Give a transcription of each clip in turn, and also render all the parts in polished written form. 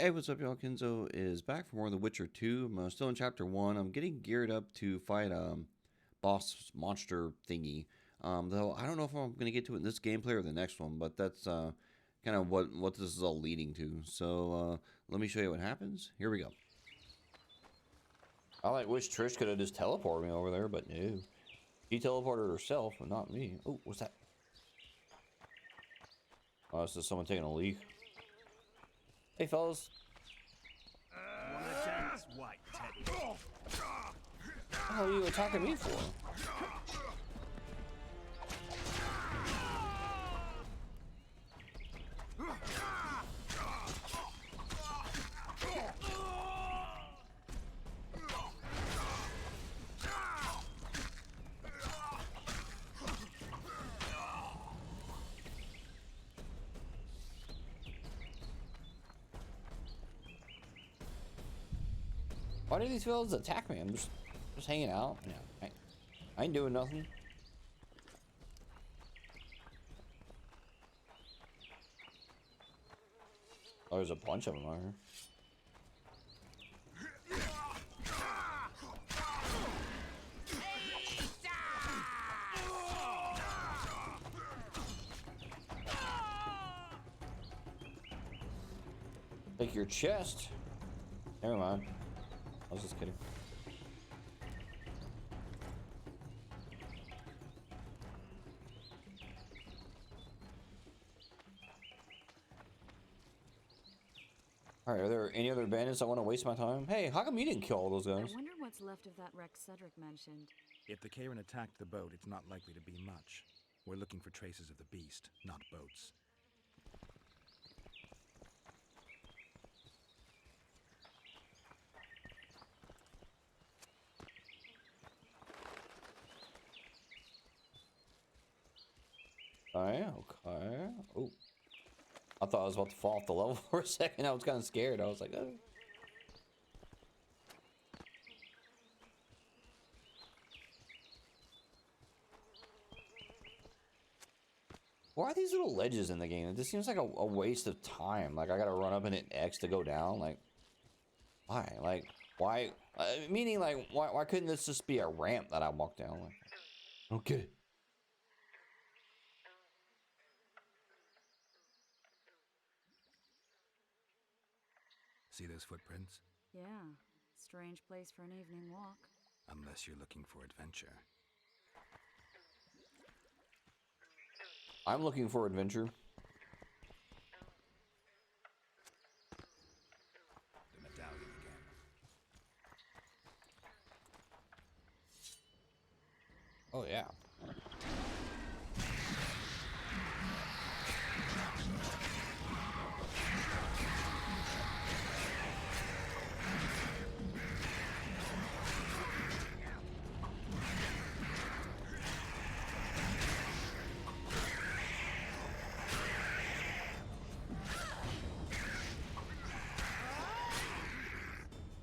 Hey, what's up, y'all? Kenzo is back for more of The Witcher 2. I'm still in Chapter 1. I'm getting geared up to fight boss monster thingy. Though I don't know if I'm going to get to it in this gameplay or the next one, but that's kind of what this is all leading to. So let me show you what happens. Here we go. I wish Trish could have just teleported me over there, but no. She teleported herself, but not me. Oh, what's that? Oh, this is someone taking a leak. Hey, fellas. Want a dance, white teddy? What the hell are you attacking me for? Why do these fellas attack me? I'm just hanging out. Yeah, I ain't doing nothing. Oh, there's a bunch of them out here. Take your chest. Never mind. I was just kidding. All right, are there any other bandits I want to waste my time? Hey, how come you didn't kill all those guys? I wonder what's left of that wreck Cedric mentioned. If the Karen attacked the boat, it's not likely to be much. We're looking for traces of the beast, not boats. Okay, okay. Oh, I thought I was about to fall off the level for a second. I was kind of scared. I was like, oh. Why are these little ledges in the game? It just seems like a waste of time. Like, I gotta run up and hit X to go down. Like, why? Like, why? Meaning, like, why couldn't this just be a ramp that I walk down? Like, okay. See those footprints? Yeah, strange place for an evening walk. Unless you're looking for adventure. I'm looking for adventure. The medallion again. Oh, yeah.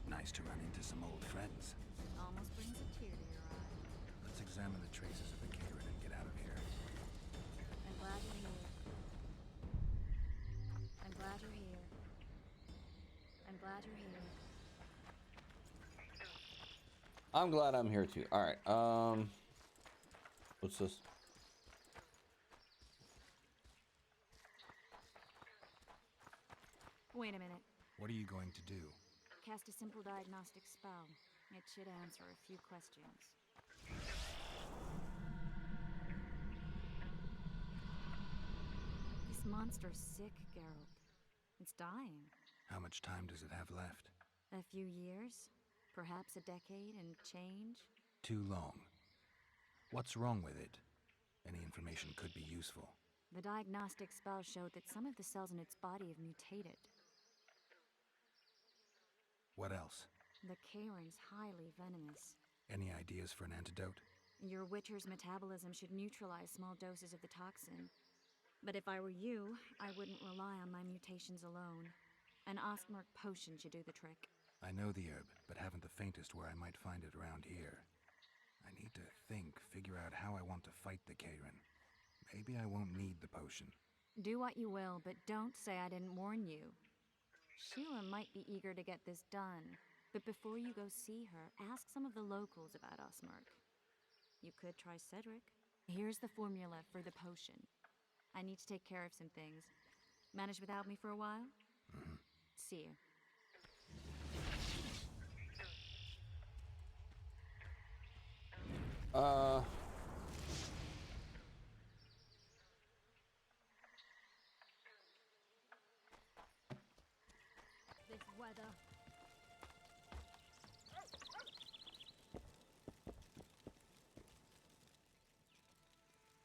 Nice to run into some old friends. Almost brings a tear to your eye. Let's examine the traces of the Karen and get out of here. I'm glad you're here. I'm glad you're here. I'm glad you're here. I'm glad I'm here too. All right. What's this? Wait a minute. What are you going to do? Cast a simple diagnostic spell. It should answer a few questions. This monster's sick, Geralt. It's dying. How much time does it have left? A few years? Perhaps a decade and change? Too long. What's wrong with it? Any information could be useful. The diagnostic spell showed that some of the cells in its body have mutated. What else? The Karen's highly venomous. Any ideas for an antidote? Your Witcher's metabolism should neutralize small doses of the toxin. But if I were you, I wouldn't rely on my mutations alone. An Ostmark potion should do the trick. I know the herb, but haven't the faintest where I might find it around here. I need to think, figure out how I want to fight the Karen. Maybe I won't need the potion. Do what you will, but don't say I didn't warn you. Sheila might be eager to get this done, but before you go see her, ask some of the locals about Osmerk. You could try Cedric. Here's the formula for the potion. I need to take care of some things. Manage without me for a while? See you. This weather.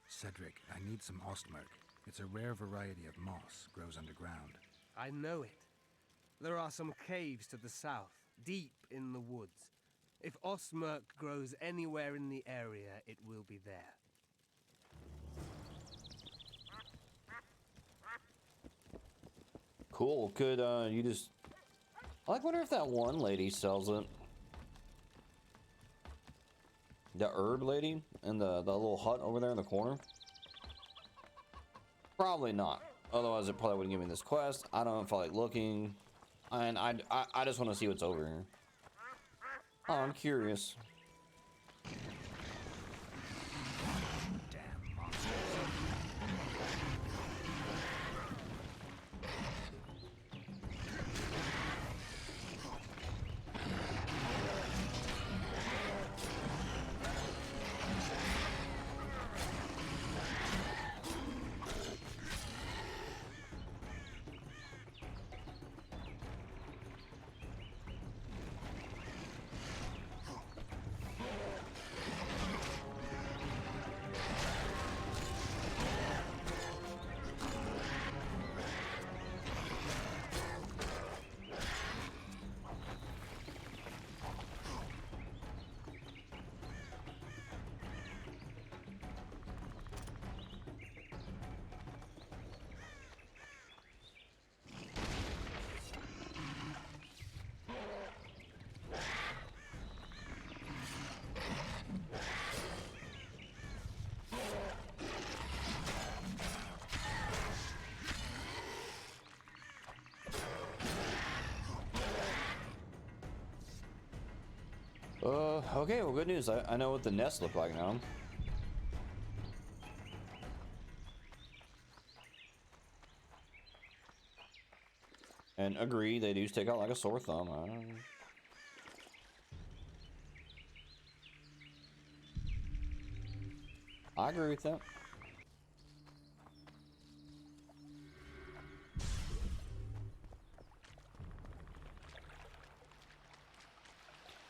Cedric, I need some Ostmerk. It's a rare variety of moss, grows underground. I know it. There are some caves to the south, deep in the woods. If Ostmerk grows anywhere in the area, it will be there. Cool. Could you just? I wonder if that one lady sells it. The herb lady in the little hut over there in the corner. Probably not. Otherwise, it probably wouldn't give me this quest. I don't feel like looking, and I just want to see what's over here. Oh, I'm curious. Damn monsters. Okay, well, good news. I know what the nests look like now. And agree, they do stick out like a sore thumb. I agree with that.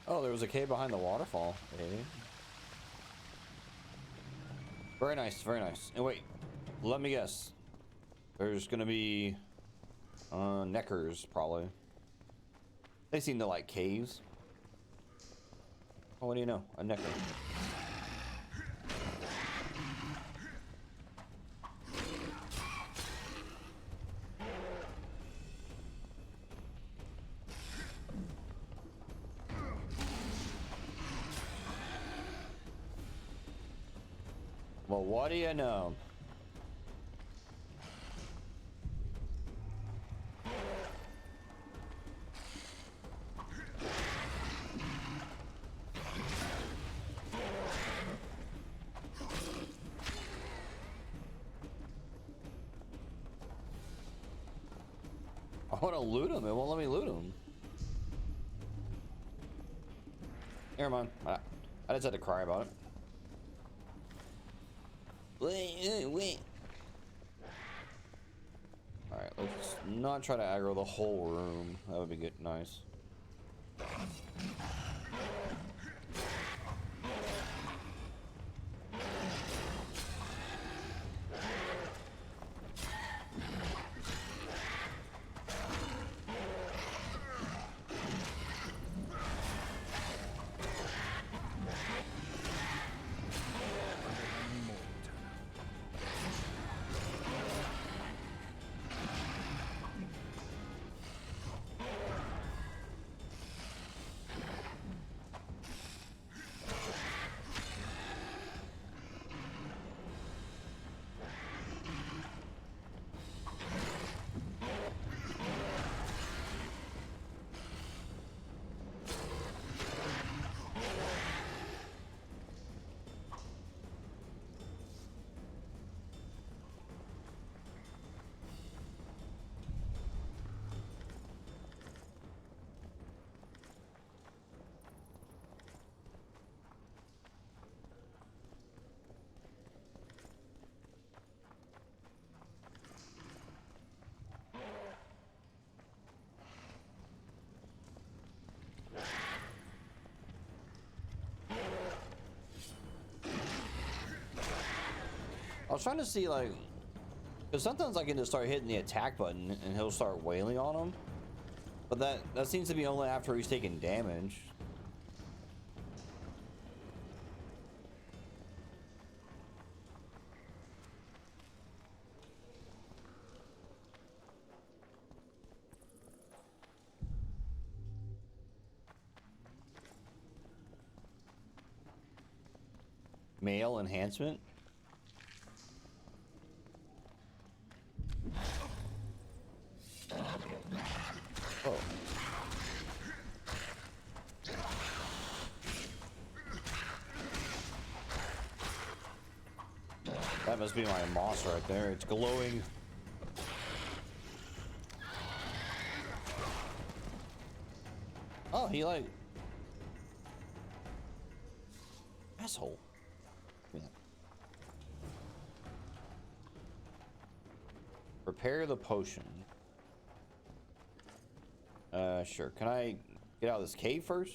Oh, there was a cave behind the waterfall. Hey. Very nice, very nice. And wait, let me guess. There's gonna be neckers, probably. They seem to like caves. Oh, what do you know? A necker. Well, what do you know? I want to loot him. It won't let me loot him. Never mind. I just had to cry about it. Wait. Alright, let's not try to aggro the whole room. That would be good. Nice. was trying to see, like, because sometimes I can just start hitting the attack button and he'll start wailing on him. But that seems to be only after he's taking damage. Male enhancement. Oh. That must be my moss right there. It's glowing. Oh, he like... Asshole. Yeah. Prepare the potion. Sure. Can I get out of this cave first?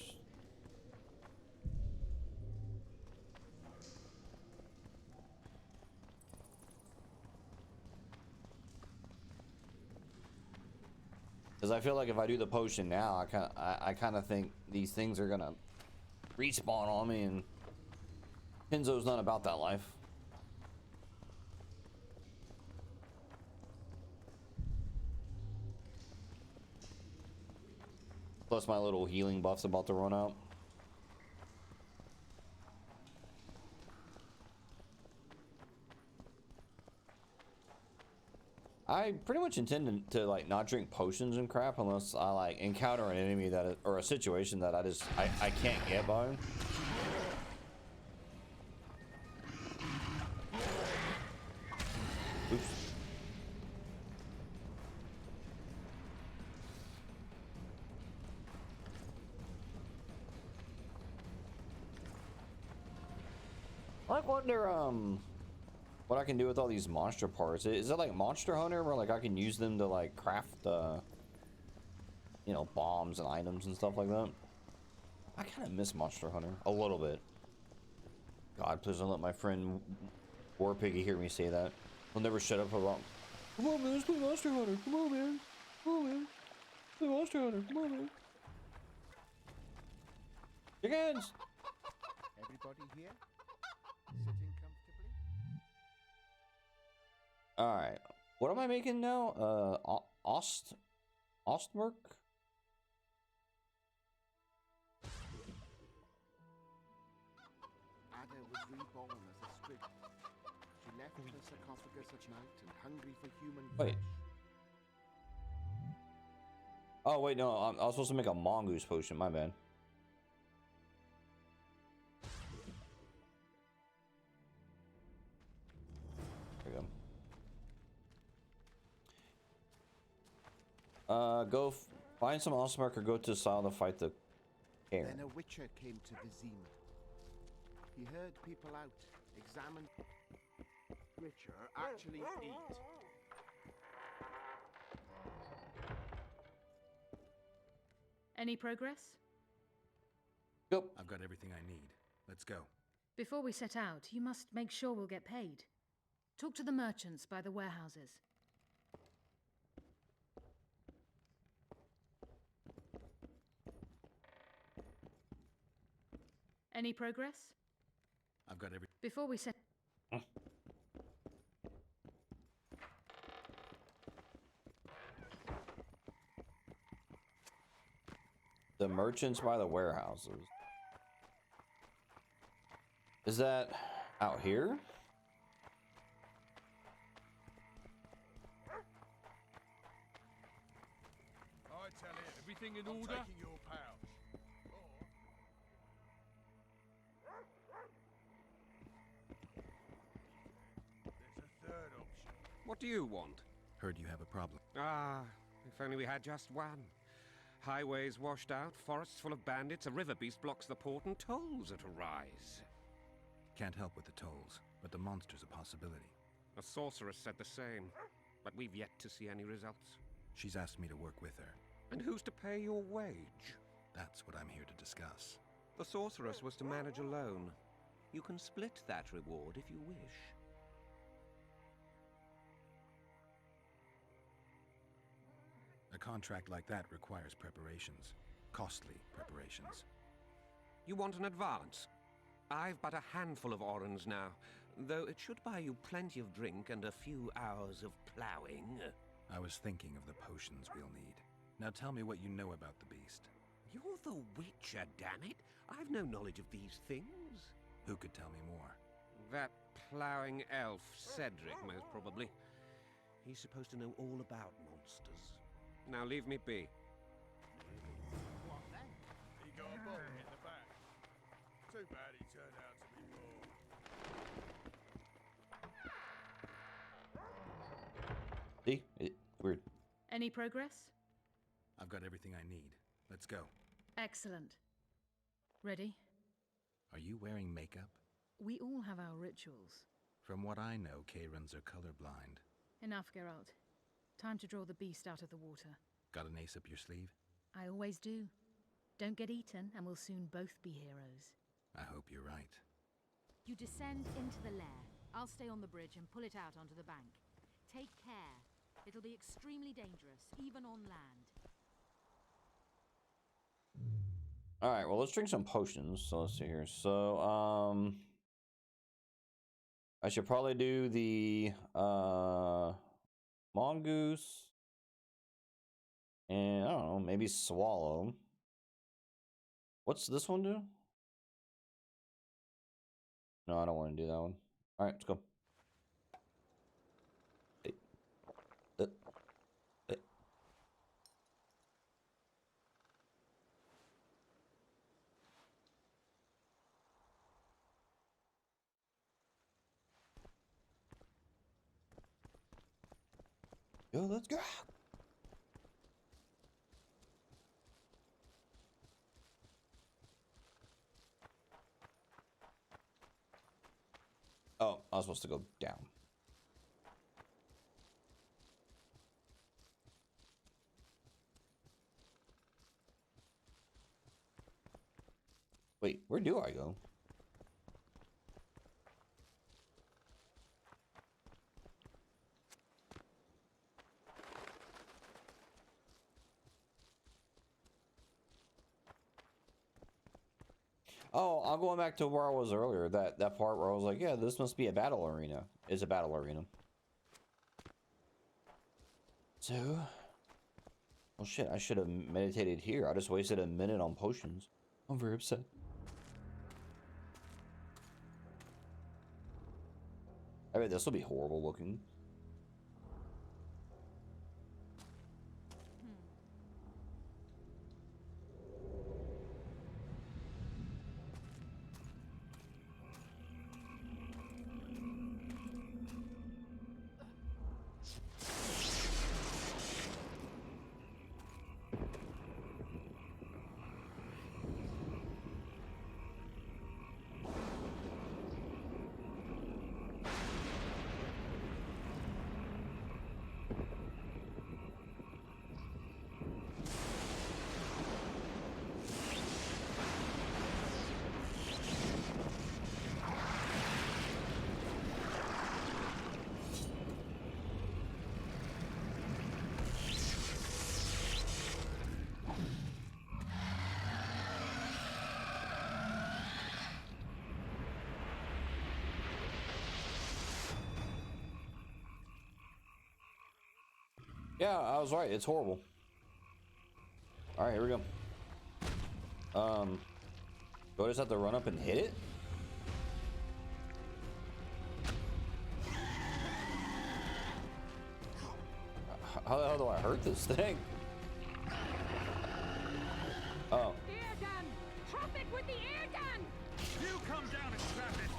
Because I feel like if I do the potion now, I kind of think these things are gonna respawn on me, and Kenzo's not about that life. Plus my little healing buff's about to run out. I pretty much intend to like not drink potions and crap unless I like encounter an enemy that is, or a situation that I can't get by. Oops. I wonder what I can do with all these monster parts. Is it like Monster Hunter where like I can use them to like craft you know, bombs and items and stuff like that? I kind of miss Monster Hunter a little bit. God, please don't let my friend War Piggy hear me say that. He'll never shut up about. Come on, man, let's play Monster Hunter. Come on, man. Come on, man. Play Monster Hunter. Come on, man. Chickens. Everybody here? Sitting comfortably? All right. What am I making now? Ostmark? Ada was reborn as a squid. She left her sarcophagus at night and hungry for human Wait. flesh. Oh, wait, no. I was supposed to make a mongoose potion. My bad. There we go. Go find some Ostmark or go to Sile to fight the Cairn. Then a witcher came to Vizima. He heard people out, examined. Witcher actually eat. Any progress? Go. I've got everything I need. Let's go. Before we set out, you must make sure we'll get paid. Talk to the merchants by the warehouses. Any progress? I've got every. Before we set... The merchants by the warehouses. Is that out here? I tell it, everything in order? Taking your pouch. There's a third option. What do you want? Heard you have a problem. Ah, if only we had just one. Highways washed out, forests full of bandits, a river beast blocks the port, and tolls at a rise. Can't help with the tolls, but the monster's a possibility. A sorceress said the same, but we've yet to see any results. She's asked me to work with her. And who's to pay your wage? That's what I'm here to discuss. The sorceress was to manage alone. You can split that reward if you wish. contract like that requires preparations. Costly preparations. You want an advance? I've but a handful of orens now, though it should buy you plenty of drink and a few hours of ploughing. I was thinking of the potions we'll need. Now tell me what you know about the beast. You're the Witcher, damn it! I've no knowledge of these things. Who could tell me more? That ploughing elf, Cedric, most probably. He's supposed to know all about monsters. Now leave me be. What then? He got a bottle in the back. Too bad he turned out to be poor. See? Weird. Any progress? I've got everything I need. Let's go. Excellent. Ready? Are you wearing makeup? We all have our rituals. From what I know, Kayrans are colorblind. Enough, Geralt. Time to draw the beast out of the water. Got an ace up your sleeve? I always do. Don't get eaten, and we'll soon both be heroes. I hope you're right. You descend into the lair. I'll stay on the bridge and pull it out onto the bank. Take care. It'll be extremely dangerous, even on land. All right, well, let's drink some potions. So let's see here. So, I should probably do the mongoose, and I don't know, maybe swallow. What's this one do? No, I don't want to do that one. All right, let's go. Yo, let's go. Oh, I was supposed to go down. Wait, where do I go? Oh, I'm going back to where I was earlier. That part where I was like, yeah, this must be a battle arena. It's a battle arena. So, well, shit, I should have meditated here. I just wasted a minute on potions. I'm very upset. I bet this will be horrible looking. Yeah, I was right. It's horrible. All right, here we go. Do I just have to run up and hit it? How the hell do I hurt this thing? Oh. Air gun! Trap it with the air gun! You come down and trap it!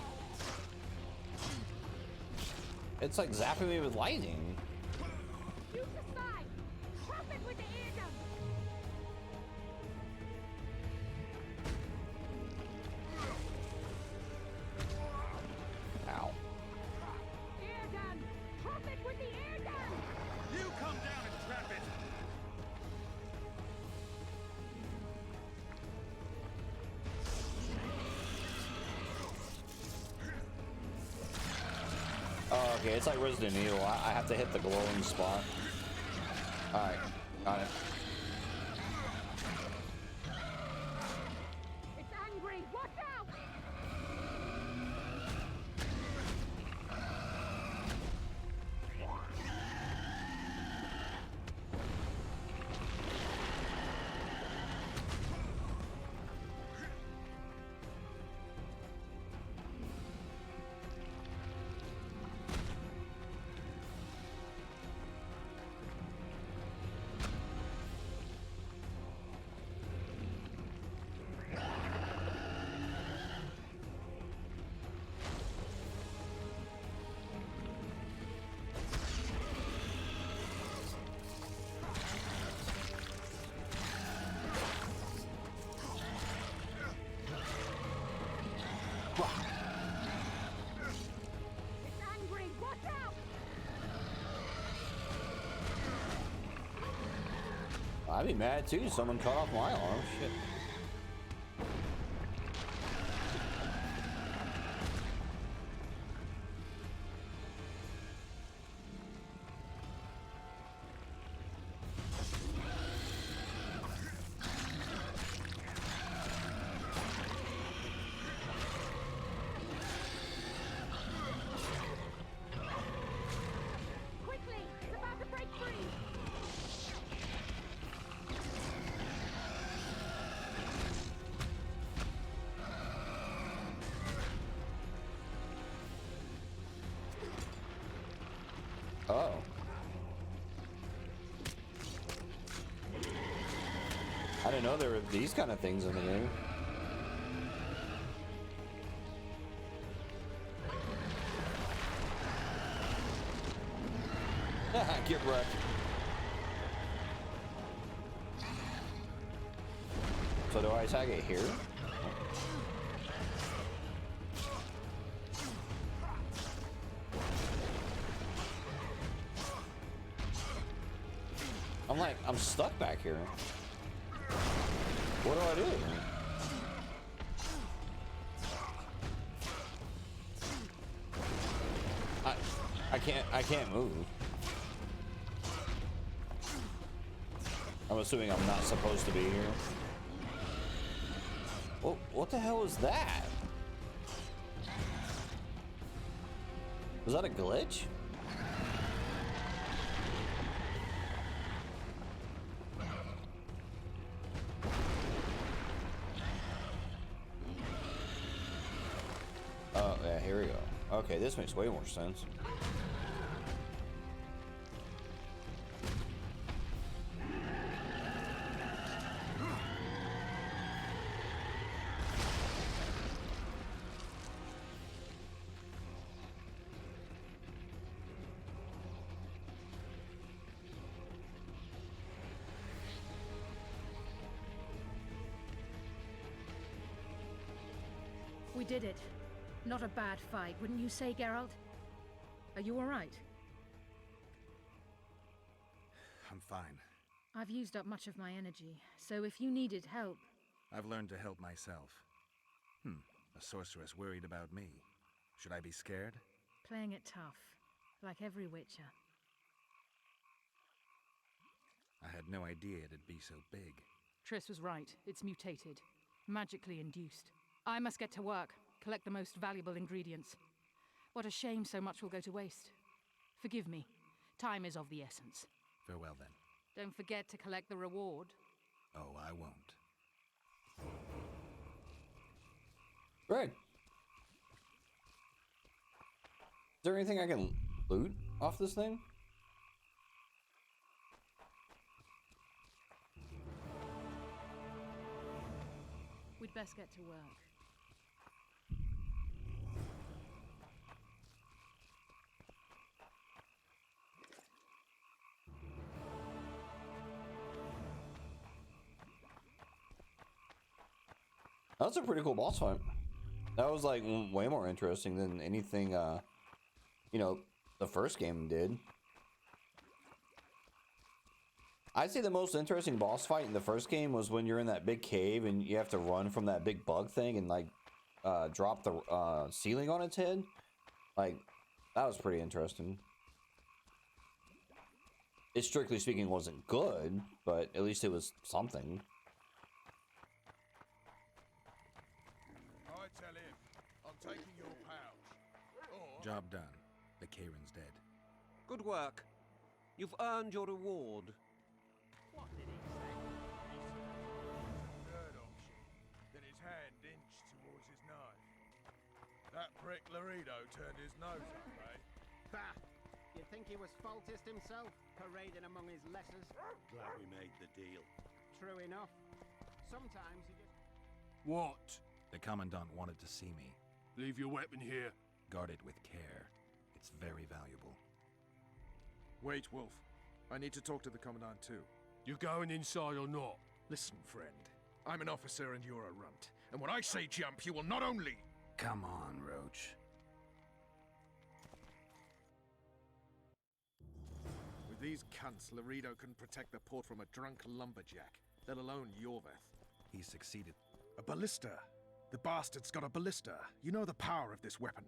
It's like zapping me with lightning. Use the side! Trap it with the air gun! Ow. Air gun! Trap it with the air gun! You come down and trap it! Oh, okay, it's like Resident Evil. I have to hit the glowing spot. Alright. Got it. It's angry! Watch out! It's angry! Watch out! I'd be mad too. Someone cut off my arm. Shit. Quickly! It's about to break free! Oh. I didn't know there were these kind of things in the game. Get wrecked. So do I attack it here? I'm stuck back here. What do I do? I can't move. I'm assuming I'm not supposed to be here. What the hell is that? Was that a glitch? Oh, yeah, here we go. Okay, this makes way more sense. We did it. Not a bad fight, wouldn't you say, Geralt? Are you all right? I'm fine. I've used up much of my energy, so if you needed help... I've learned to help myself. A sorceress worried about me. Should I be scared? Playing it tough, like every Witcher. I had no idea it'd be so big. Triss was right. It's mutated. Magically induced. I must get to work. Collect the most valuable ingredients. What a shame so much will go to waste. Forgive me. Time is of the essence. Farewell, then. Don't forget to collect the reward. Oh, I won't. Right. Is there anything I can loot off this thing? We'd best get to work. That was a pretty cool boss fight. That was like way more interesting than anything, you know, the first game did. I'd say the most interesting boss fight in the first game was when you're in that big cave and you have to run from that big bug thing and like drop the ceiling on its head. Like, that was pretty interesting. it strictly speaking wasn't good, but at least it was something. I tell him, I'm taking your pouch. Or Job done. The Kieran's dead. Good work. You've earned your reward. What did he say? Murdoch shit. Then his hand inched towards his knife. That prick Laredo turned his nose up, eh? Bah! You'd think he was faultist himself, parading among his letters. Glad we made the deal. True enough. Sometimes he just... What? The Commandant wanted to see me. Leave your weapon here. Guard it with care. It's very valuable. Wait, Wolf. I need to talk to the Commandant too. You going inside or not? Listen, friend. I'm an officer and you're a runt. And when I say jump, you will not only... Come on, Roach. With these cunts, Laredo couldn't protect the port from a drunk lumberjack, let alone Yorveth. He succeeded. A ballista. The bastard's got a ballista. You know the power of this weapon.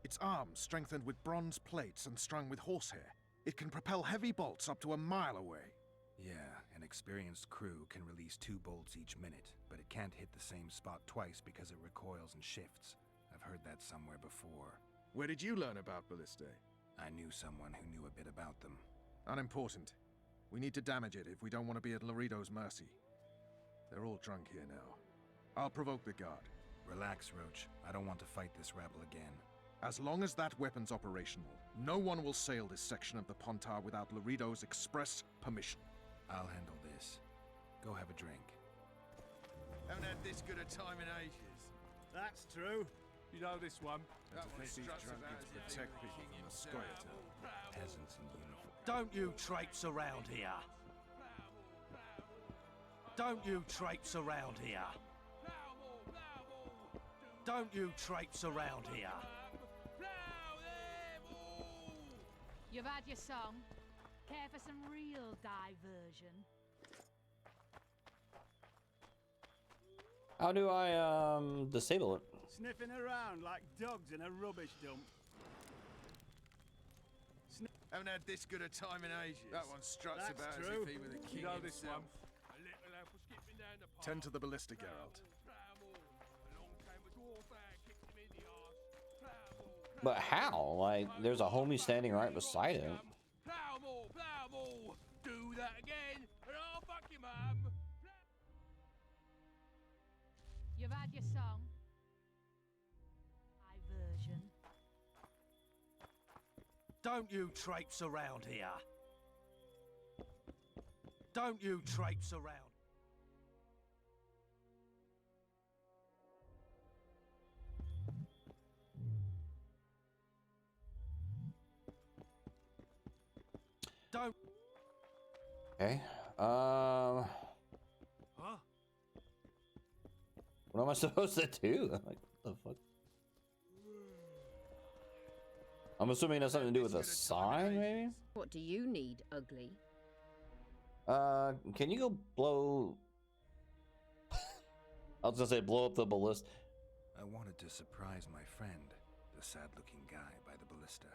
Its arms strengthened with bronze plates and strung with horsehair. It can propel heavy bolts up to a mile away. Yeah, an experienced crew can release 2 bolts each minute, but it can't hit the same spot twice because it recoils and shifts. I've heard that somewhere before. Where did you learn about ballistae? I knew someone who knew a bit about them. Unimportant. We need to damage it if we don't want to be at Laredo's mercy. They're all drunk here now. I'll provoke the guard. Relax, Roach. I don't want to fight this rabble again. As long as that weapon's operational, no one will sail this section of the Pontar without Laredo's express permission. I'll handle this. Go have a drink. Haven't had this good a time in ages. That's true. You know this one? And to think these drunkards protect people from the Scoia'tael. Peasants in uniform. Don't you traipse around here. Don't you traipse around here. Don't you traipse around here. You've had your song. Care for some real diversion? How do I disable it? Sniffing around like dogs in a rubbish dump. Haven't had this good a time in ages. That one struts That's about true. as if he were the king You know this himself. one? A little elf was skipping down the path. Tend to the ballista, Geralt. Along came a dwarf and kicked him in the arse. But how? Like, there's a homie standing right beside it. Plow more. Do that again, and I'll fuck you, mum. You've had your song. Diversion. Don't you traipse around here. Don't you traipse around. Don't. Okay. Huh? What am I supposed to do? Like, what the fuck? I'm assuming it has something to do with a sign, maybe? What do you need, ugly? Can you go blow... I was gonna say blow up the ballista. I wanted to surprise my friend, the sad-looking guy by the ballista.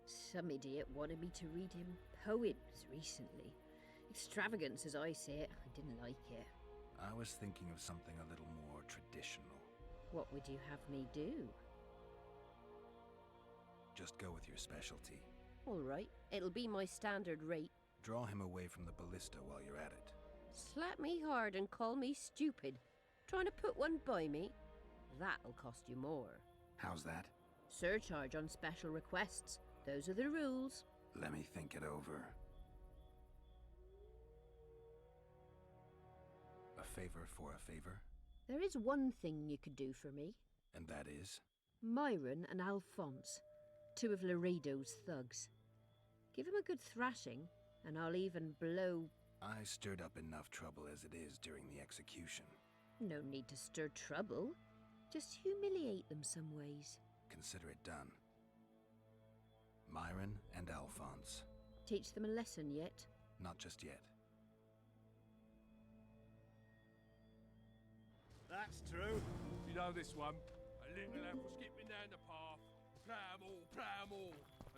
Some idiot wanted me to read him poems recently. Extravagance, as I say it. I didn't like it. I was thinking of something a little more traditional. What would you have me do? Just go with your specialty. All right, it'll be my standard rate. Draw him away from the ballista while you're at it. Slap me hard and call me stupid. Trying to put one by me? That'll cost you more. How's that? Surcharge on special requests. Those are the rules. Let me think it over. A favor for a favor? There is one thing you could do for me. And that is? Myron and Alphonse, 2 of Laredo's thugs. Give 'em a good thrashing, and I'll even blow... I stirred up enough trouble as it is during the execution. No need to stir trouble. Just humiliate them some ways. Consider it done. Myron and Alphonse. Teach them a lesson yet? Not just yet. That's true. You know this one? A little elf was skipping down the path. Plow more.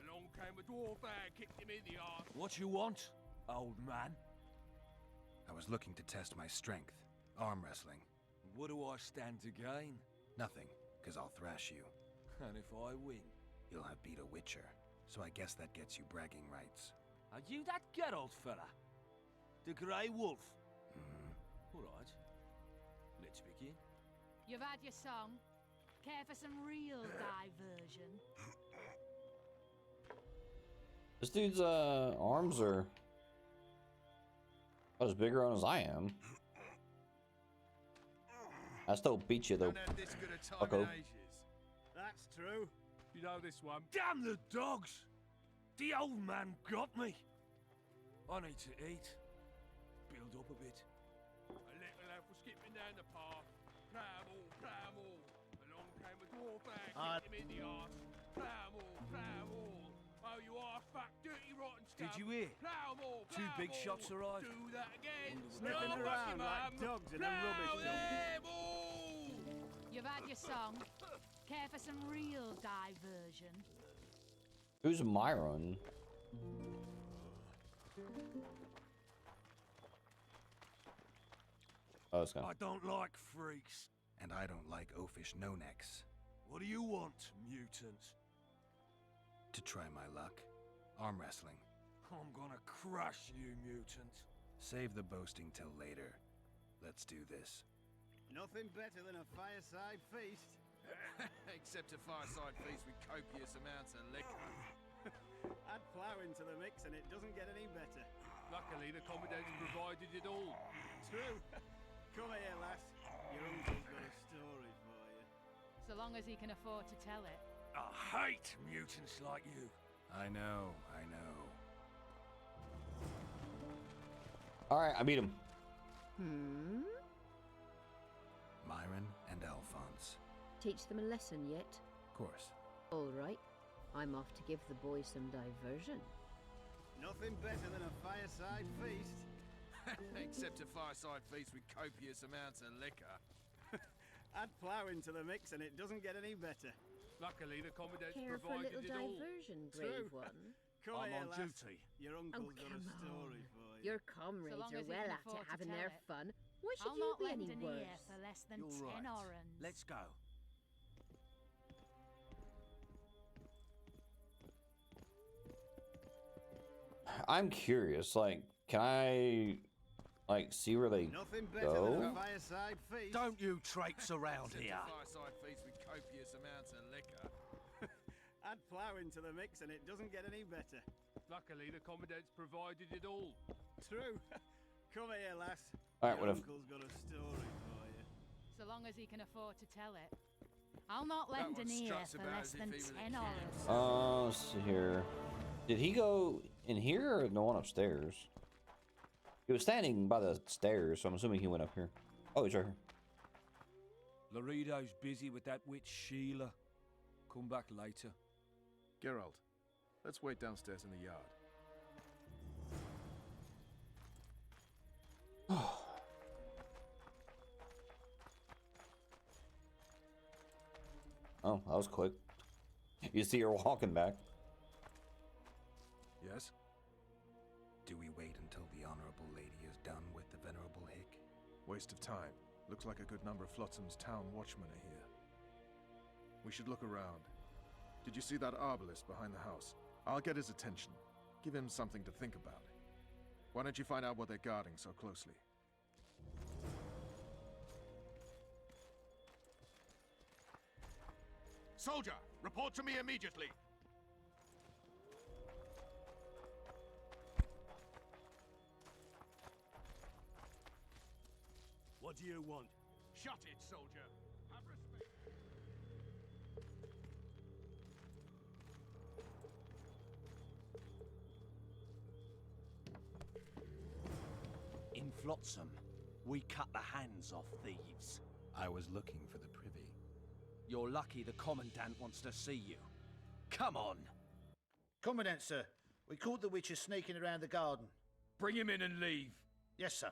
Along came a dwarf and kicked him in the arse. What you want, old man? I was looking to test my strength. Arm wrestling. What do I stand to gain? Nothing, because I'll thrash you. And if I win? You'll have beat a Witcher, so I guess that gets you bragging rights. Are you that Geralt fella? The Grey Wolf? All right. Let's begin. You've had your song. Care for some real diversion? This dude's arms are about as big around as I am. I still beat you though. Don't have this good a time Bucko. in ages. That's true. You know this one. Damn the dogs! The old man got me. I need to eat. Build up a bit. A little elf was skipping down the path. Plough all. Along came a dwarf and kicked him in the arse. Plough all. Oh, you are fat, dirty, rotten stuff. Did you hear? Plough all. Two big shots arrived. Do that again. Sniffing No, around like dogs in a rubbish dump. You've had your song. Care for some real diversion? Who's Myron? Oh, it's gonna. I don't like freaks. And I don't like oafish no-necks. What do you want, mutant? To try my luck. Arm wrestling. I'm gonna crush you, mutant. Save the boasting till later. Let's do this. Nothing better than a fireside feast. Except a fireside feast with copious amounts of liquor. Add plough into the mix and it doesn't get any better. Luckily, the Commandant's provided it all. True. Come here, lass. Your uncle's got a story for you. So long as he can afford to tell it. I hate mutants like you. I know. All right, I beat him. Myron and Alphonse. Teach them a lesson yet? Of course. All right. I'm off to give the boys some diversion. Nothing better than a fireside feast. Except a fireside feast with copious amounts of liquor. Add plough into the mix and it doesn't get any better. Luckily, the Commandant's Care for a provided little it all. diversion, True. brave one? Come I'm here, on lass. duty. Your uncle's got a come story on. for you. Your comrades long are as he well can at afford to having tell their it. fun. Why should I'll you not be lend any an ear worse? for less than You're 10 right. orens. Let's go. I'm curious. Like, can I, like, see where they Nothing better than a go? fireside feast. Don't you traipse around Except here. a fireside feast with copious amounts of liquor. Add plough into the mix and it doesn't get any better. Luckily, the Commandant's provided it all. True. Come here, lass. All right, Your what if- uncle's got a story for you. So long as he can afford to tell it. I'll not lend an one ear struts for about less as if than he was a 10 kid. orens. Let's see here. Did he go in here or the one upstairs? He was standing by the stairs, so I'm assuming he went up here. Oh, he's right here. Laredo's busy with that witch Sheila. Come back later. Geralt, let's wait downstairs in the yard. Oh, that was quick. You see her walking back. Yes? Do we wait until the Honorable Lady is done with the Venerable Hick? Waste of time. Looks like a good number of Flotsam's town watchmen are here. We should look around. Did you see that arbalist behind the house? I'll get his attention. Give him something to think about. Why don't you find out what they're guarding so closely? Soldier, report to me immediately. What do you want? Shut it, soldier. Have respect. In Flotsam, we cut the hands off thieves. I was looking for the privy. You're lucky the Commandant wants to see you. Come on. Commandant, sir. We caught the witches sneaking around the garden. Bring him in and leave. Yes, sir.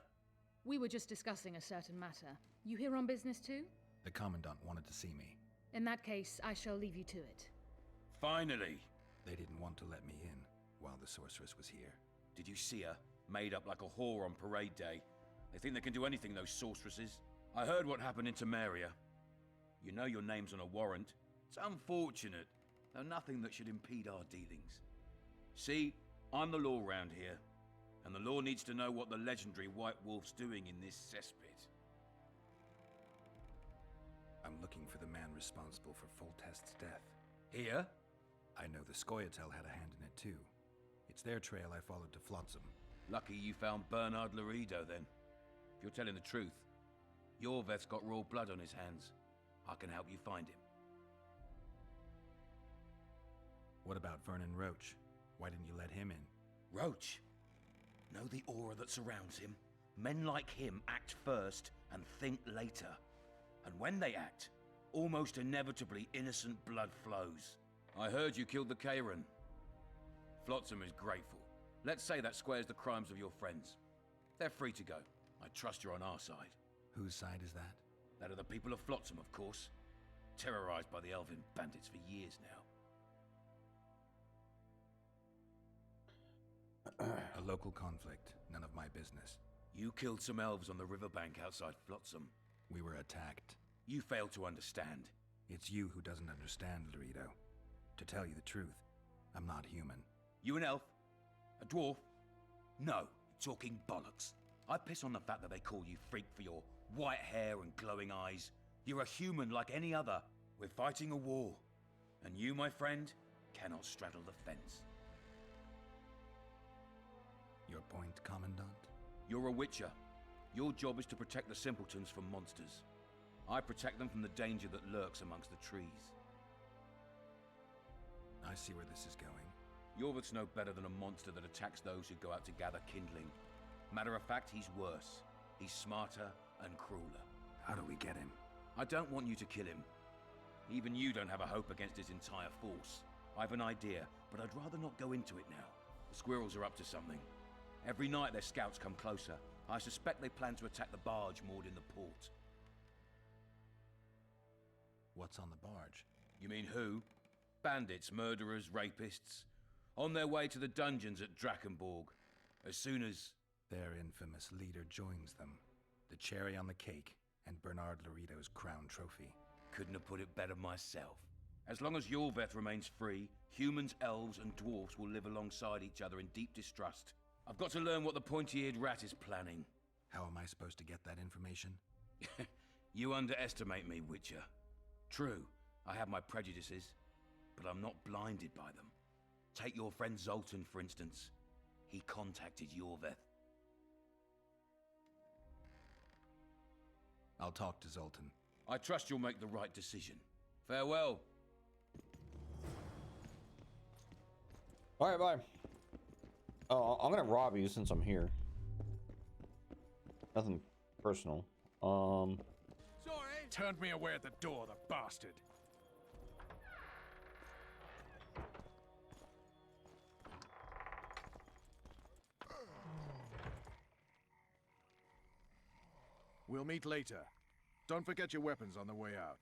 We were just discussing a certain matter. You here on business too? The Commandant wanted to see me. In that case, I shall leave you to it. Finally. They didn't want to let me in while the sorceress was here. Did you see her? Made up like a whore on parade day. They think they can do anything, those sorceresses. I heard what happened in Temeria. You know your name's on a warrant. It's unfortunate, though nothing that should impede our dealings. See, I'm the law round here, and the law needs to know what the legendary White Wolf's doing in this cesspit. I'm looking for the man responsible for Foltest's death. Here? I know the Scoia'tael had a hand in it too. It's their trail I followed to Flotsam. Lucky you found Bernard Laredo, then. If you're telling the truth, Yorveth's got raw blood on his hands. I can help you find him. What about Vernon Roach? Why didn't you let him in? Roach? Know the aura that surrounds him? Men like him act first and think later. And when they act, almost inevitably innocent blood flows. I heard you killed the Kairan. Flotsam is grateful. Let's say that squares the crimes of your friends. They're free to go. I trust you're on our side. Whose side is that? That of the people of Flotsam, of course. Terrorized by the Elven bandits for years now. A local conflict, none of my business. You killed some elves on the riverbank outside Flotsam. We were attacked. You failed to understand. It's you who doesn't understand, Laredo. To tell you the truth, I'm not human. You an elf? A dwarf? No, talking bollocks. I piss on the fact that they call you freak for your white hair and glowing eyes. You're a human like any other. We're fighting a war. And you, my friend, cannot straddle the fence. Your point, Commandant? You're a witcher. Your job is to protect the simpletons from monsters. I protect them from the danger that lurks amongst the trees. I see where this is going. Yorveth's no better than a monster that attacks those who go out to gather kindling. Matter of fact, he's worse. He's smarter and crueler. How do we get him? I don't want you to kill him. Even you don't have a hope against his entire force. I've an idea, but I'd rather not go into it now. The squirrels are up to something. Every night their scouts come closer. I suspect they plan to attack the barge moored in the port. What's on the barge? You mean who? Bandits, murderers, rapists. On their way to the dungeons at Drakenborg. As soon as... Their infamous leader joins them. The cherry on the cake, and Bernard Laredo's crown trophy. Couldn't have put it better myself. As long as Yorveth remains free, humans, elves, and dwarfs will live alongside each other in deep distrust. I've got to learn what the pointy-eared rat is planning. How am I supposed to get that information? You underestimate me, Witcher. True, I have my prejudices, but I'm not blinded by them. Take your friend Zoltan, for instance. He contacted Yorveth. I'll talk to Zoltan. I trust you'll make the right decision. Farewell. Alright, bye. Oh, I'm gonna rob you since I'm here. Nothing personal. Sorry. Turned me away at the door, the bastard. We'll meet later. Don't forget your weapons on the way out.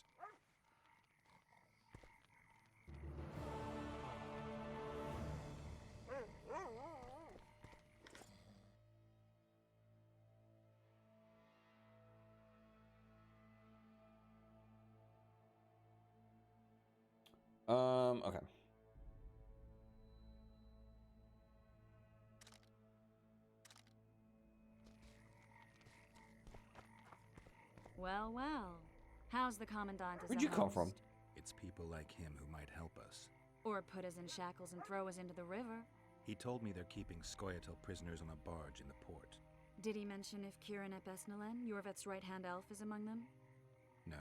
Okay. Well, well. How's the Commandant as Where'd a you come host? from? It's people like him who might help us. Or put us in shackles and throw us into the river. He told me they're keeping Scoia'tael prisoners on a barge in the port. Did he mention if Kieran ep Esnalen, Yorveth's right-hand elf, is among them? No.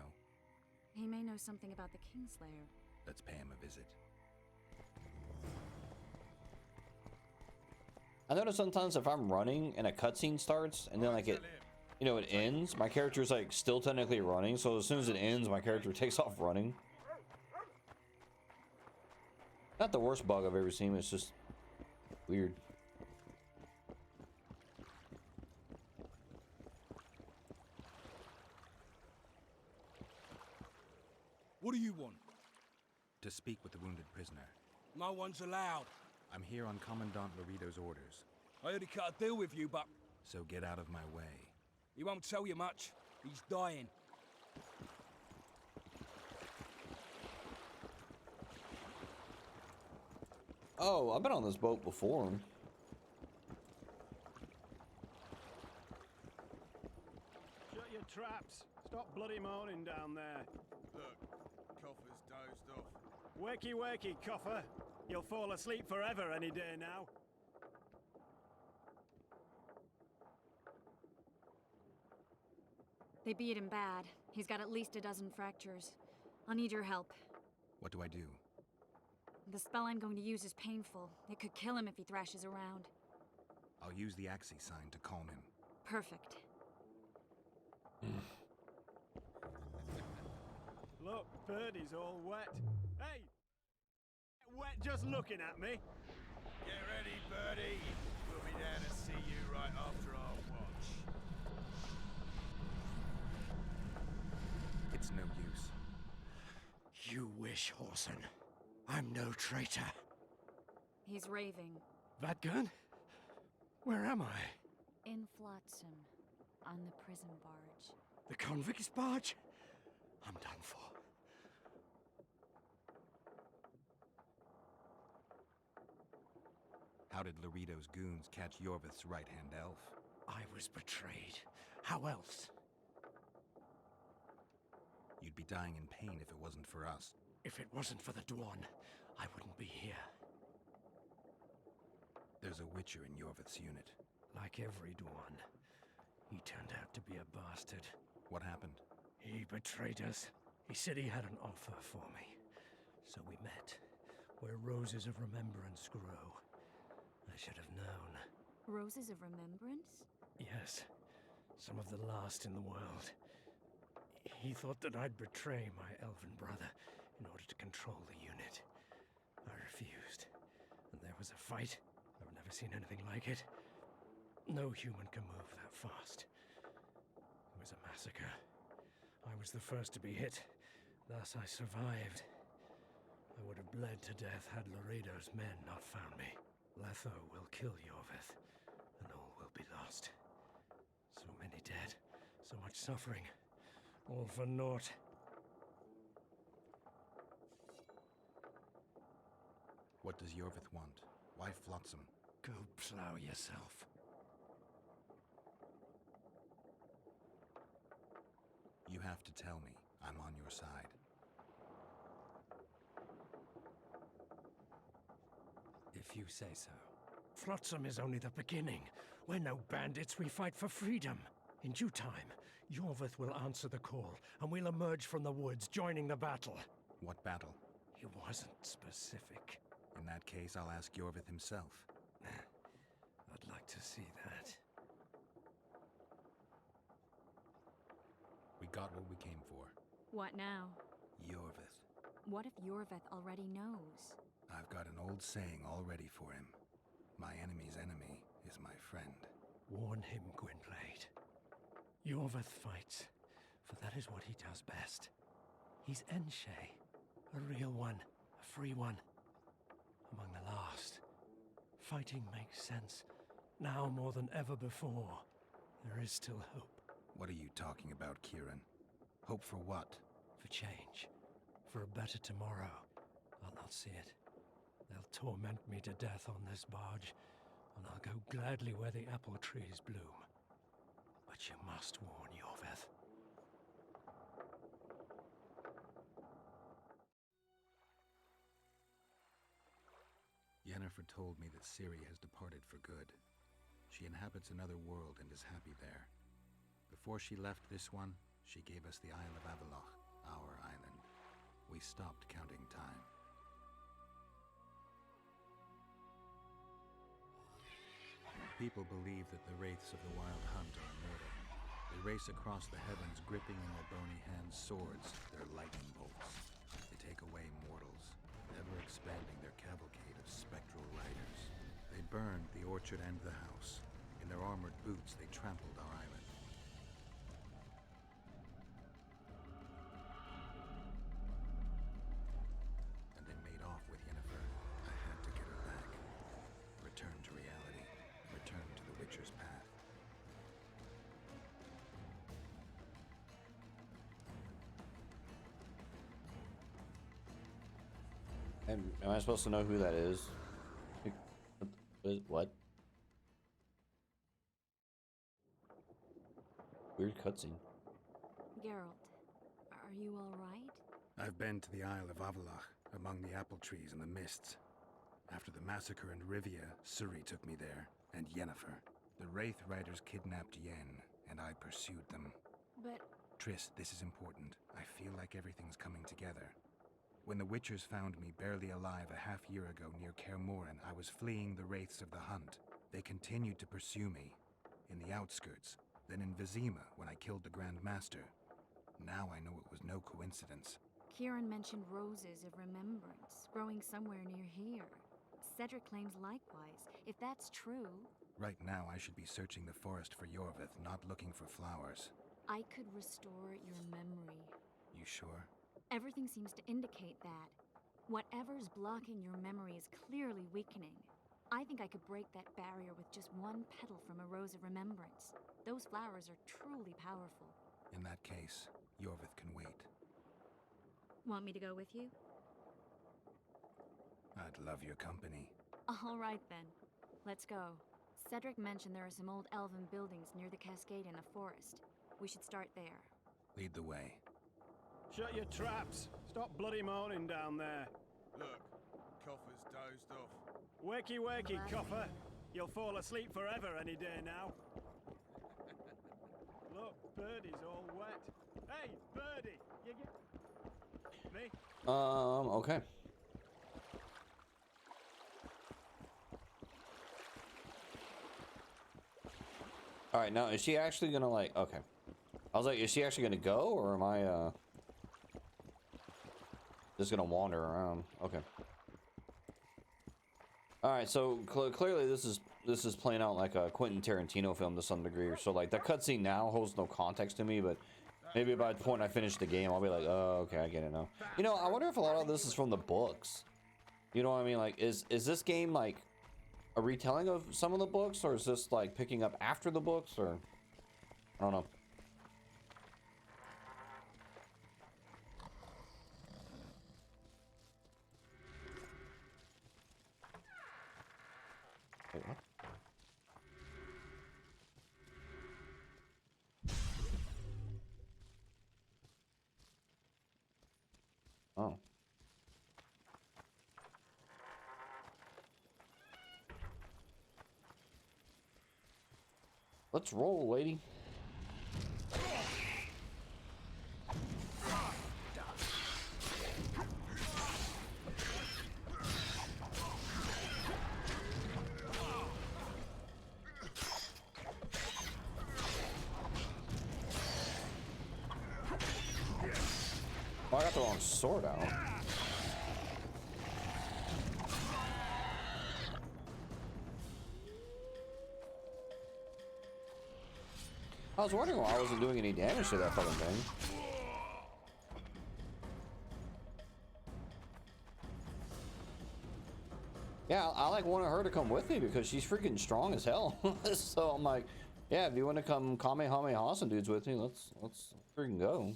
He may know something about the Kingslayer. Let's pay him a visit. I notice sometimes if I'm running and a cutscene starts and then like it, you know, it ends, my character's like still technically running, so as soon as it ends, my character takes off running. Not the worst bug I've ever seen, it's just weird. What do you want? To speak with the wounded prisoner. No one's allowed. I'm here on Commandant Laredo's orders. I already cut a deal with you, but So get out of my way. he won't tell you much. He's dying. Oh, I've been on this boat before. Shut your traps. Stop bloody moaning down there. Look, Coffer's dozed off. Wakey, wakey, Coffer. You'll fall asleep forever any day now. They beat him bad. He's got at least a dozen fractures. I'll need your help. What do I do? The spell I'm going to use is painful. It could kill him if he thrashes around. I'll use the Axii sign to calm him. Perfect. Look, Birdie's all wet. Hey! Wet just looking at me. Get ready, Birdie. We'll be down to see you right after our watch. It's no use. You wish, Horson. I'm no traitor. He's raving. Vatgun? Where am I? In Flotsam. On the prison barge. The convict's barge? I'm done for. How did Laredo's goons catch Yorvith's right-hand elf? I was betrayed. How else? You'd be dying in pain if it wasn't for us. If it wasn't for the Dwan, I wouldn't be here. There's a Witcher in Yorvith's unit. Like every Dwan, he turned out to be a bastard. What happened? He betrayed us. He said he had an offer for me. So we met, where roses of remembrance grow. I should have known. Roses of Remembrance? Yes, some of the last in the world. He thought that I'd betray my elven brother in order to control the unit. I refused, and there was a fight. I've never seen anything like it. No human can move that fast. It was a massacre. I was the first to be hit, thus I survived. I would have bled to death had Laredo's men not found me. Letho will kill Yorvith, and all will be lost. So many dead, so much suffering, all for naught. What does Yorvith want? Why Flotsam? Go plow yourself. You have to tell me. I'm on your side. If you say so. Flotsam is only the beginning. We're no bandits, we fight for freedom. In due time, Yorvith will answer the call, and we'll emerge from the woods, joining the battle. What battle? He wasn't specific. In that case, I'll ask Yorvith himself. I'd like to see that. We got what we came for. What now? Yorvith. What if Yorvith already knows? I've got an old saying all ready for him. My enemy's enemy is my friend. Warn him, Gwynblade. Yorvith fights, for that is what he does best. He's Enshe, a real one, a free one. Among the last. Fighting makes sense. Now more than ever before. There is still hope. What are you talking about, Kieran? Hope for what? For change. For a better tomorrow. I'll not see it. They'll torment me to death on this barge, and I'll go gladly where the apple trees bloom. But you must warn Yorvith. Yennefer told me that Ciri has departed for good. She inhabits another world and is happy there. Before she left this one, she gave us the Isle of Avallac'h, our island. We stopped counting time. People believe that the wraiths of the Wild Hunt are immortal. They race across the heavens, gripping in their bony hands swords, their lightning bolts. They take away mortals, ever expanding their cavalcade of spectral riders. They burned the orchard and the house. In their armored boots, they trampled our island. And they made off with Yennefer. I Am I supposed to know who that is? What? Weird cutscene. Geralt, are you all right? I've been to the Isle of Avalach, among the apple trees and the mists. After the massacre in Rivia, Suri took me there, and Yennefer. The Wraith Riders kidnapped Yen, and I pursued them. But... Triss, this is important. I feel like everything's coming together. When the Witchers found me barely alive a half-year ago near Kaer Morhen, I was fleeing the Wraiths of the Hunt. They continued to pursue me, in the outskirts, then in Vizima when I killed the Grand Master. Now I know it was no coincidence. Kieran mentioned roses of remembrance, growing somewhere near here. Cedric claims likewise. If that's true... Right now I should be searching the forest for Yorvith, not looking for flowers. I could restore your memory. You sure? Everything seems to indicate that. Whatever's blocking your memory is clearly weakening. I think I could break that barrier with just one petal from a rose of remembrance. Those flowers are truly powerful. In that case, Yorvith can wait. Want me to go with you? I'd love your company. All right then. Let's go. Cedric mentioned there are some old elven buildings near the cascade in the forest. We should start there. Lead the way. Shut your traps! Stop bloody moaning down there. Look, Coffer's dozed off. Wakey, wakey, Coffer. You'll fall asleep forever any day now. Look, Birdie's all wet. Hey, Birdie! You get... Me? Okay. Alright, now, is she actually gonna, like... Okay. I was like, is she actually gonna go, or am I, just gonna wander around? Okay. Alright, so clearly this is playing out like a Quentin Tarantino film to some degree. So, like, the cutscene now holds no context to me, but maybe by the point I finish the game, I'll be like, oh, okay, I get it now. You know, I wonder if a lot of this is from the books. You know what I mean? Like, is this game, like, a retelling of some of the books, or is this, like, picking up after the books, or... I don't know. Wait, what? Oh. Let's roll, lady. Oh, I got the wrong sword out. I was wondering why I wasn't doing any damage to that fucking thing. Yeah, I like wanted her to come with me because she's freaking strong as hell. So I'm like, yeah, if you want to come Kamehameha some dudes with me, let's freaking go.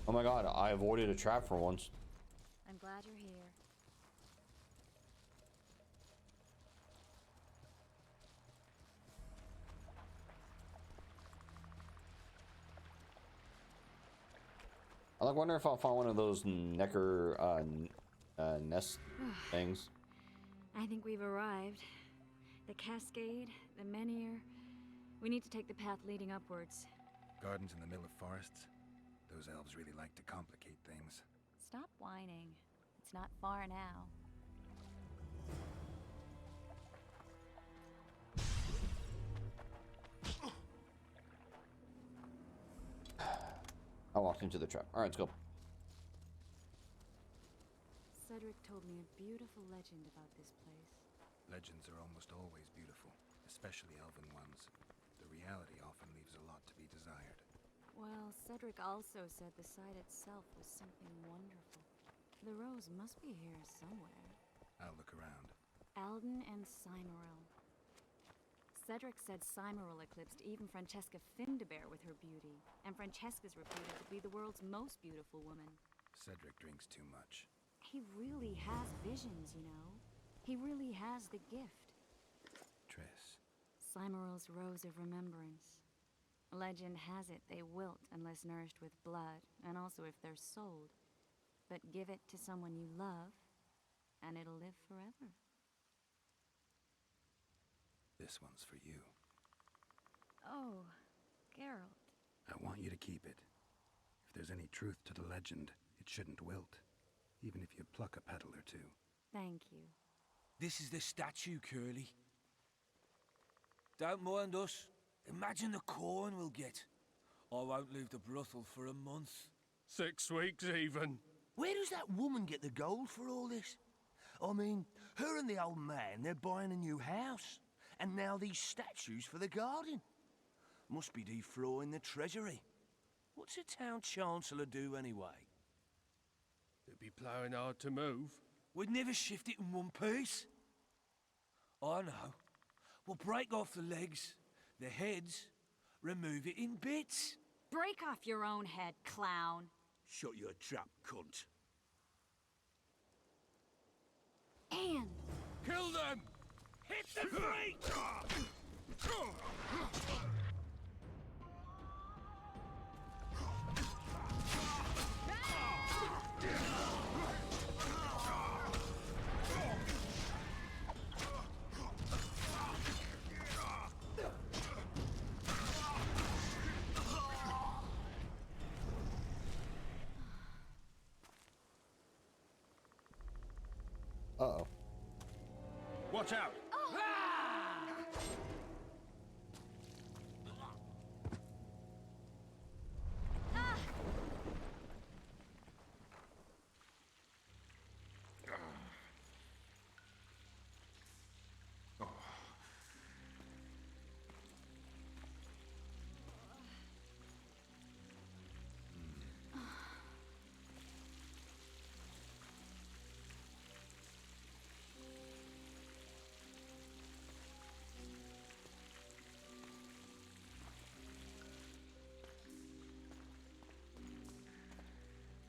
Oh my god, I avoided a trap for once. I'm glad you're here. I like wonder if I'll find one of those Necker nest things. I think we've arrived. The cascade, the menhir. We need to take the path leading upwards. Gardens in the middle of forests? Those elves really like to complicate things. Stop whining. It's not far now. I walked into the trap. Alright, let's go. Cedric told me a beautiful legend about this place. Legends are almost always beautiful, especially elven ones. The reality often leaves a lot to be desired. Well, Cedric also said the site itself was something wonderful. The Rose must be here somewhere. I'll look around. Alden and Cymoril. Cedric said Cymoril eclipsed even Francesca Findabair with her beauty, and Francesca's reputed to be the world's most beautiful woman. Cedric drinks too much. He really has visions, you know. He really has the gift. Triss. Cymoril's Rose of Remembrance. Legend has it they wilt unless nourished with blood, and also if they're sold. But give it to someone you love, and it'll live forever. This one's for you. Oh, Geralt. I want you to keep it. If there's any truth to the legend, it shouldn't wilt. Even if you pluck a petal or two. Thank you. This is the statue, Curly. Don't mind us. Imagine the corn we'll get. I won't leave the brothel for a month. 6 weeks even. Where does that woman get the gold for all this? I mean, her and the old man, they're buying a new house. And now these statues for the garden. Must be defraying the treasury. What's a town chancellor do anyway? They'd be ploughing hard to move. We'd never shift it in one piece. I know. We'll break off the legs, the heads, remove it in bits. Break off your own head, clown. Shut your trap, cunt. And kill them! Hit the feet! Uh-oh. Watch out!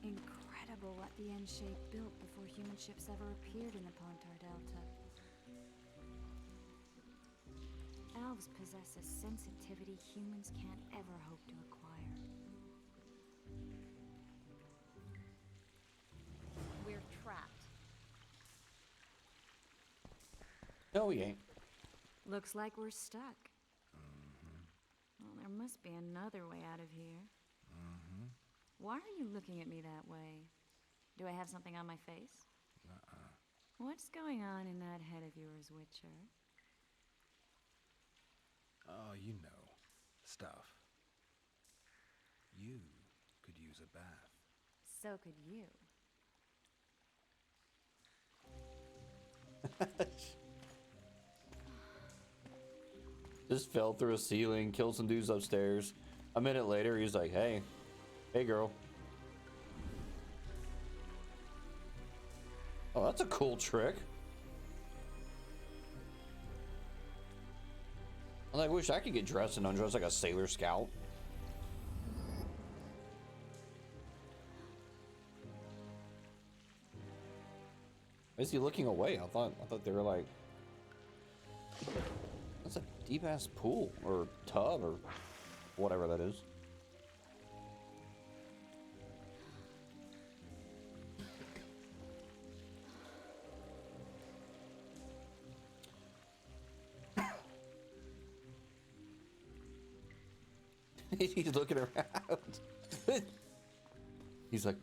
Incredible what the N-shape built before human ships ever appeared in the Pontar Delta. Elves possess a sensitivity humans can't ever hope to acquire. We're trapped. No, we ain't. Looks like we're stuck. Well, there must be another way out of here. Why are you looking at me that way? Do I have something on my face? What's going on in that head of yours, Witcher? Oh, you know. Stuff. You could use a bath. So could you. Just fell through a ceiling, killed some dudes upstairs. A minute later, he's like, hey, girl. Oh, that's a cool trick. I wish I could get dressed and undressed like a Sailor Scout. Why is he looking away? I thought they were like, that's a deep ass pool or tub or whatever that is. He's looking around. He's like,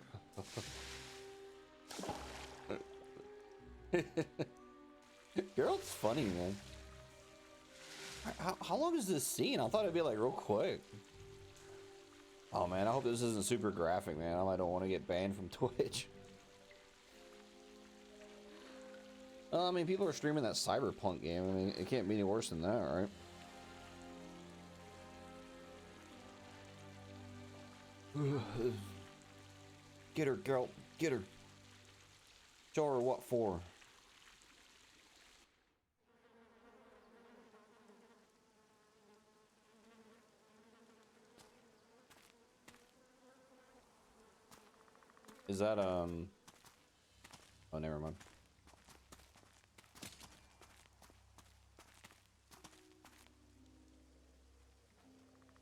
Geralt's funny, man. How long is this scene? I thought it'd be like real quick. Oh man, I hope this isn't super graphic, man. I don't want to get banned from Twitch. I mean, people are streaming that Cyberpunk game. I mean, it can't be any worse than that, right? Get her, girl. Get her. Show her what for. Is that, oh, never mind.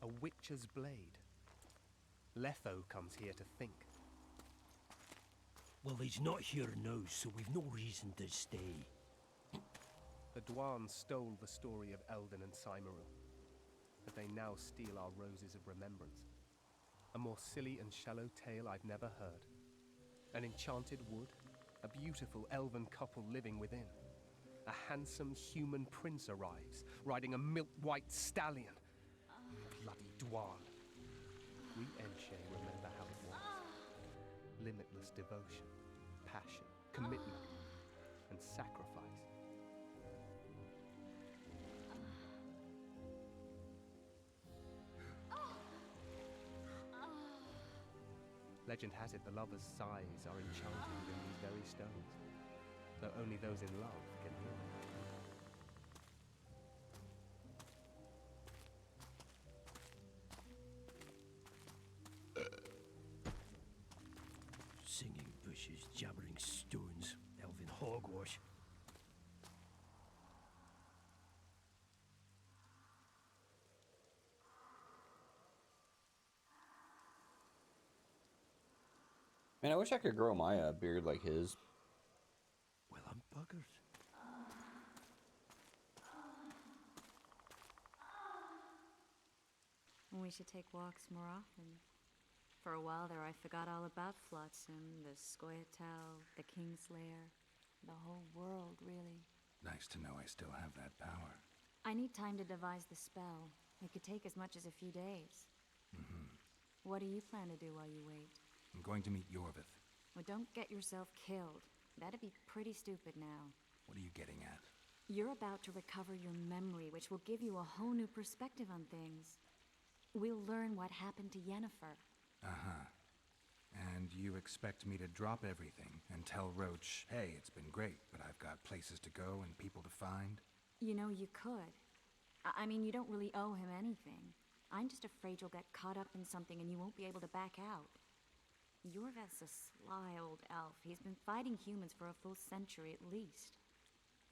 A witcher's blade. Letho comes here to think. Well, he's not here now, so we've no reason to stay. The Dwan stole the story of Eldon and Cymru, but they now steal our roses of remembrance. A more silly and shallow tale I've never heard. An enchanted wood, a beautiful elven couple living within. A handsome human prince arrives, riding a milk-white stallion. Bloody Dwan. We Enshe remember how it was. Limitless devotion, passion, commitment, and sacrifice. Legend has it the lovers' sighs are enchanted within these very stones, though only those in love can hear them. Singing bushes, jabbering stones, elven hogwash. Man, I wish I could grow my beard like his. Well, I'm buggered. We should take walks more often. For a while there, I forgot all about Flotsam, the Scoia'tael, the Kingslayer, the whole world, really. Nice to know I still have that power. I need time to devise the spell. It could take as much as a few days. What do you plan to do while you wait? I'm going to meet Yorvith. Well, don't get yourself killed. That'd be pretty stupid now. What are you getting at? You're about to recover your memory, which will give you a whole new perspective on things. We'll learn what happened to Yennefer. Uh-huh. And you expect me to drop everything and tell Roach, hey, it's been great, but I've got places to go and people to find? You know, you could. I mean, you don't really owe him anything. I'm just afraid you'll get caught up in something and you won't be able to back out. Yorvith's a sly old elf. He's been fighting humans for a full century at least.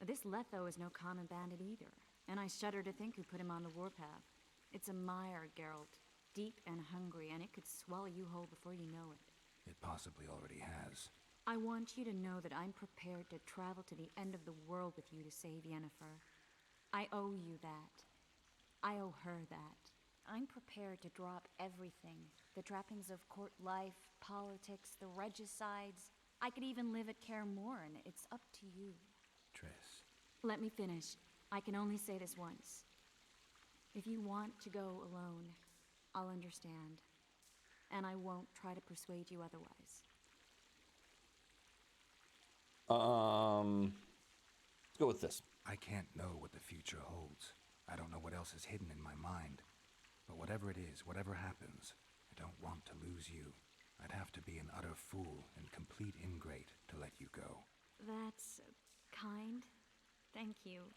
This Letho is no common bandit either, and I shudder to think who put him on the warpath. It's a mire, Geralt, deep and hungry, and it could swallow you whole before you know it. It possibly already has. I want you to know that I'm prepared to travel to the end of the world with you to save Yennefer. I owe you that. I owe her that. I'm prepared to drop everything. The trappings of court life, politics, the regicides. I could even live at Kaer Morhen. It's up to you. Triss. Let me finish. I can only say this once. If you want to go alone, I'll understand. And I won't try to persuade you otherwise. Let's go with this. I can't know what the future holds. I don't know what else is hidden in my mind. But whatever it is, whatever happens, I don't want to lose you. I'd have to be an utter fool and complete ingrate to let you go. That's kind. Thank you.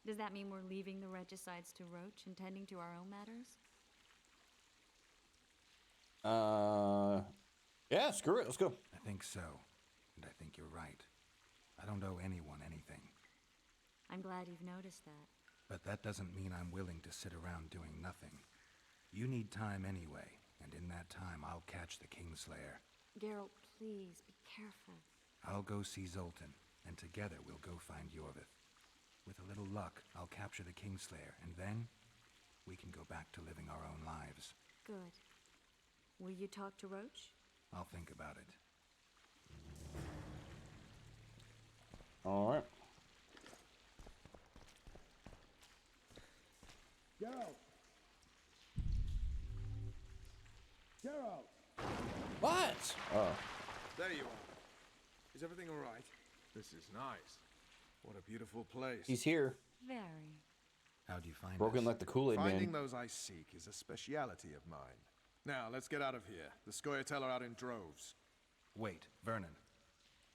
Does that mean we're leaving the regicides to Roach and tending to our own matters? Yeah, screw it. Let's go. I think so. And I think you're right. I don't owe anyone anything. I'm glad you've noticed that. But that doesn't mean I'm willing to sit around doing nothing. You need time anyway, and in that time I'll catch the Kingslayer. Geralt, please, be careful. I'll go see Zoltan, and together we'll go find Yorvith. With a little luck, I'll capture the Kingslayer, and then we can go back to living our own lives. Good. Will you talk to Roach? I'll think about it. All right. Geralt! Geralt! What? Oh. There you are. Is everything all right? This is nice. What a beautiful place. He's here. Very. How'd you find Broken us? like the Kool-Aid man. Finding those I seek is a speciality of mine. Now, let's get out of here. The Scoia'tael are out in droves. Wait, Vernon.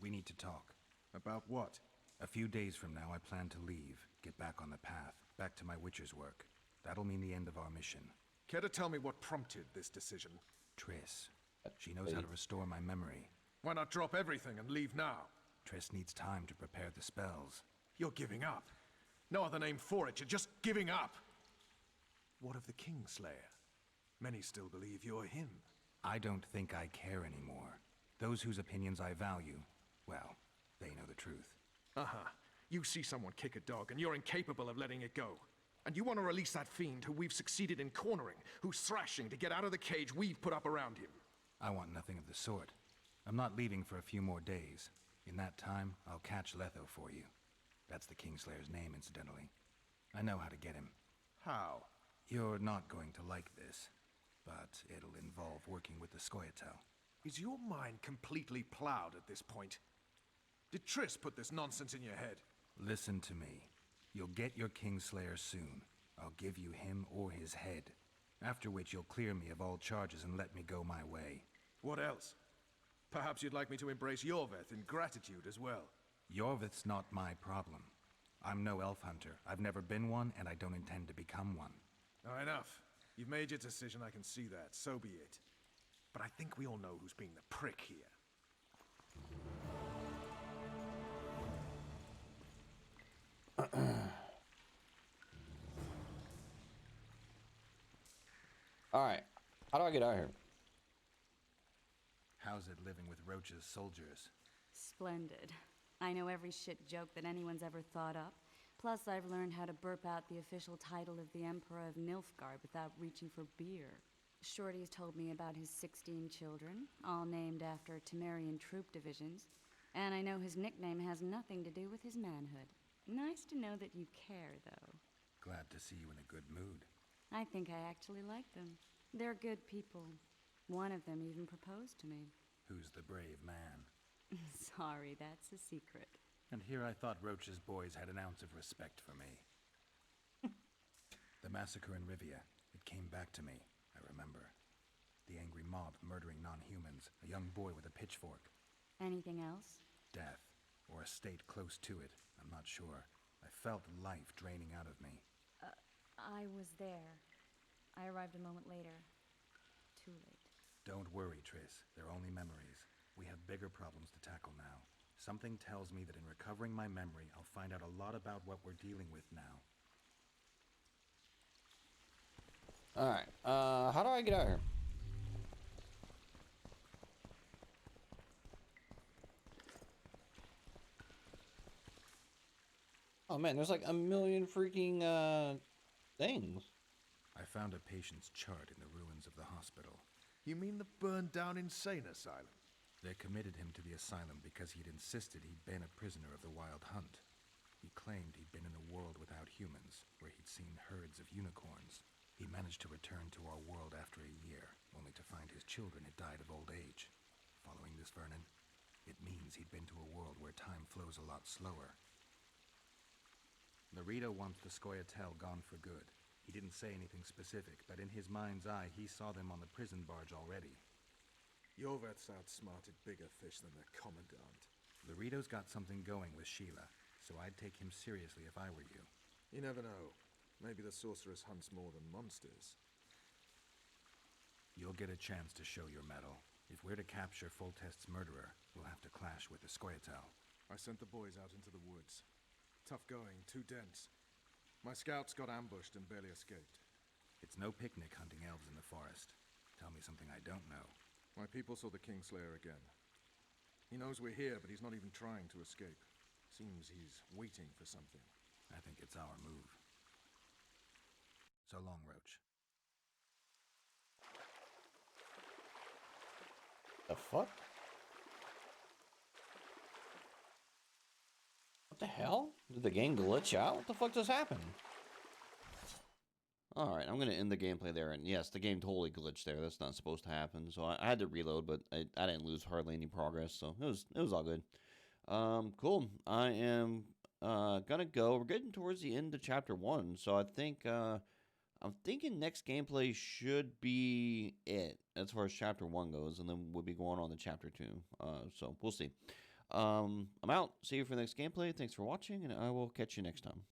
We need to talk. About what? A few days from now, I plan to leave, get back on the path, back to my Witcher's work. That'll mean the end of our mission. Care to tell me what prompted this decision? Triss. She knows how to restore my memory. Why not drop everything and leave now? Triss needs time to prepare the spells. You're giving up. No other name for it, you're just giving up. What of the Kingslayer? Many still believe you're him. I don't think I care anymore. Those whose opinions I value, well, they know the truth. Uh-huh. You see someone kick a dog and you're incapable of letting it go. And you want to release that fiend who we've succeeded in cornering, who's thrashing to get out of the cage we've put up around him. I want nothing of the sort. I'm not leaving for a few more days. In that time, I'll catch Letho for you. That's the Kingslayer's name, incidentally. I know how to get him. How? You're not going to like this, but it'll involve working with the Scoia'tael. Is your mind completely plowed at this point? Did Triss put this nonsense in your head? Listen to me. You'll get your Kingslayer soon. I'll give you him or his head. After which you'll clear me of all charges and let me go my way. What else? Perhaps you'd like me to embrace Yorveth in gratitude as well. Yorveth's not my problem. I'm no elf hunter. I've never been one, and I don't intend to become one. Enough. You've made your decision, I can see that. So be it. But I think we all know who's being the prick here. Alright. How do I get out of here? How's it living with Roach's soldiers? Splendid. I know every shit joke that anyone's ever thought up. Plus, I've learned how to burp out the official title of the Emperor of Nilfgaard without reaching for beer. Shorty's told me about his 16 children, all named after Temerian troop divisions, and I know his nickname has nothing to do with his manhood. Nice to know that you care, though. Glad to see you in a good mood. I think I actually like them. They're good people. One of them even proposed to me. Who's the brave man? Sorry, that's a secret. And here I thought Roach's boys had an ounce of respect for me. The massacre in Rivia, it came back to me, I remember. The angry mob murdering non-humans, a young boy with a pitchfork. Anything else? Death, or a state close to it, I'm not sure. I felt life draining out of me. I was there. I arrived a moment later. Too late. Don't worry, Triss. They're only memories. We have bigger problems to tackle now. Something tells me that in recovering my memory, I'll find out a lot about what we're dealing with now. Alright, how do I get out of here? Oh man, there's like a million freaking, things. I found a patient's chart in the ruins of the hospital. You mean the burned down insane asylum? They committed him to the asylum because he'd insisted he'd been a prisoner of the Wild Hunt. He claimed he'd been in a world without humans, where he'd seen herds of unicorns. He managed to return to our world after a year, only to find his children had died of old age. Following this, Vernon, it means he'd been to a world where time flows a lot slower. Larito wants the Scoia'tael gone for good. He didn't say anything specific, but in his mind's eye, he saw them on the prison barge already. Yorveth's outsmarted bigger fish than the Commandant. Larito's got something going with Sheila, so I'd take him seriously if I were you. You never know. Maybe the sorceress hunts more than monsters. You'll get a chance to show your mettle. If we're to capture Foltest's murderer, we'll have to clash with the Scoia'tael. I sent the boys out into the woods. Tough going, too dense. My scouts got ambushed and barely escaped. It's no picnic hunting elves in the forest. Tell me something I don't know. My people saw the Kingslayer again. He knows we're here, but he's not even trying to escape. Seems he's waiting for something. I think it's our move. So long, Roach. The fuck? What the hell? Did the game glitch out? What the fuck just happened? Alright, I'm going to end the gameplay there. And yes, the game totally glitched there. That's not supposed to happen. So I had to reload, but I didn't lose hardly any progress. So it was all good. Cool. I am going to go. We're getting towards the end of Chapter 1. So I think I'm thinking next gameplay should be it as far as Chapter 1 goes. And then we'll be going on to Chapter 2. So we'll see. I'm out. See you for the next gameplay. Thanks for watching, and I will catch you next time.